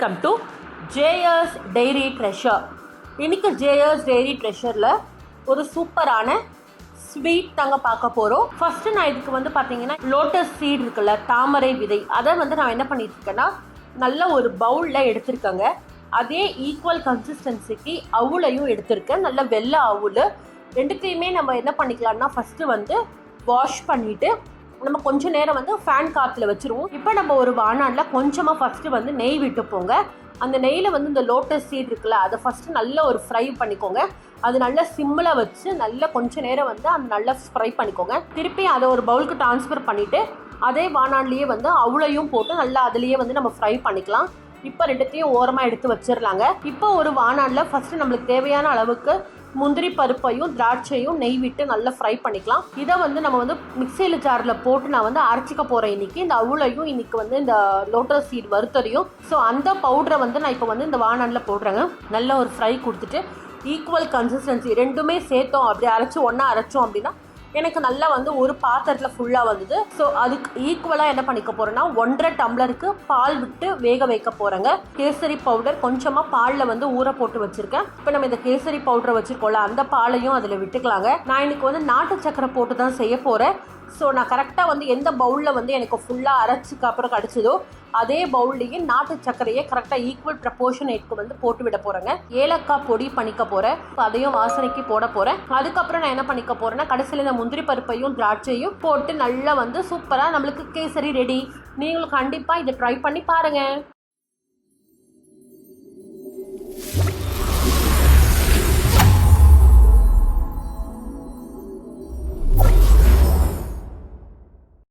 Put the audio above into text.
Welcome to JS dairy treasure. இன்றைக்கி JS dairy ட்ரெஷரில் ஒரு சூப்பரான ஸ்வீட் தாங்க பார்க்க போகிறோம். ஃபஸ்ட்டு நான் இதுக்கு பார்த்தீங்கன்னா லோட்டஸ் சீட் இருக்குல்ல, தாமரை விதை, அதை நான் என்ன பண்ணியிருக்கேன்னா நல்ல ஒரு பவுலில் எடுத்திருக்கேங்க. அதே ஈக்குவல் கன்சிஸ்டன்சிக்கு அவுளையும் எடுத்திருக்கேன். நல்ல வெள்ளை அவுள் ரெண்டுத்தையுமே நம்ம என்ன பண்ணிக்கலாம்னா ஃபஸ்ட்டு வாஷ் பண்ணிவிட்டு நம்ம கொஞ்சம் நேரம் ஃபேன் காற்றுல வச்சுருவோம். இப்போ நம்ம ஒரு வாணலில் கொஞ்சமாக ஃபஸ்ட்டு நெய் விட்டுப்போங்க. அந்த நெய்யில் இந்த லோட்டஸ் சீட் இருக்குல்ல, அதை ஃபஸ்ட்டு நல்லா ஒரு ஃப்ரை பண்ணிக்கோங்க. அது நல்லா சிம்மில் வச்சு நல்லா கொஞ்சம் நேரம் அது நல்லா ஃப்ரை பண்ணிக்கோங்க. திருப்பி அதை ஒரு பவுலுக்கு ட்ரான்ஸ்ஃபர் பண்ணிவிட்டு அதே வாணலிலேயே அவுளையும் போட்டு நல்லா அதுலேயே நம்ம ஃப்ரை பண்ணிக்கலாம். இப்போ ரெண்டுத்தையும் ஓரமாக எடுத்து வச்சிடலாங்க. இப்போ ஒரு வாணலில் ஃபஸ்ட்டு நம்மளுக்கு தேவையான அளவுக்கு முந்திரி பருப்பையும் திராட்சையும் நெய் விட்டு நல்லா ஃப்ரை பண்ணிக்கலாம். இதை நம்ம மிக்சியில் ஜாரில் போட்டு நான் அரைச்சிக்க போகிறேன் இன்றைக்கி. இந்த அவுளையும் இன்றைக்கி இந்த லோட்டஸ் சீட் வறுத்தரையும். ஸோ அந்த பவுடரை நான் இப்போ இந்த வாணலில் போடுறேங்க. நல்ல ஒரு ஃப்ரை கொடுத்துட்டு ஈக்குவல் கன்சிஸ்டன்சி ரெண்டுமே சேர்த்தோம், அப்படி ஒன்றா அரைச்சோம் அப்படின்னா எனக்கு நல்லா ஒரு பாத்திரத்தில் ஃபுல்லாக வந்தது. ஸோ அதுக்கு ஈக்குவலாக என்ன பண்ணிக்க போகிறேன்னா 1.5 டம்ளருக்கு பால் விட்டு வேக வைக்க போகிறேங்க. கேசரி பவுடர் கொஞ்சமாக பாலில் ஊற போட்டு வச்சுருக்கேன். இப்போ நம்ம இந்த கேசரி பவுடரை வச்சுருக்கோம்ல, அந்த பாலையும் அதில் விட்டுக்கலாங்க. நான் இன்றைக்கி நாட்டு சக்கரை போட்டு தான் செய்ய போகிறேன். ஸோ நான் கரெக்டாக எந்த பவுலில் எனக்கு ஃபுல்லாக அரைச்சிக்கு அப்புறம் கிடச்சிதோ அதே பவுல்லையே நாட்டு சர்க்கரையை கரெக்டாக ஈக்குவல் ப்ரப்போர்ஷனேட்க்கு போட்டு விட போகிறேங்க. ஏலக்காய் பொடி பண்ணிக்க போகிறேன். அதையும் வாசனைக்கு போட போகிறேன். அதுக்கப்புறம் நான் என்ன பண்ணிக்க போகிறேன்னா கடைசியில் இந்த முந்திரி பருப்பையும் திராட்சையும் போட்டு நல்லா சூப்பராக நம்மளுக்கு கேசரி ரெடி. நீங்களும் கண்டிப்பாக இதை ட்ரை பண்ணி பாருங்கள்.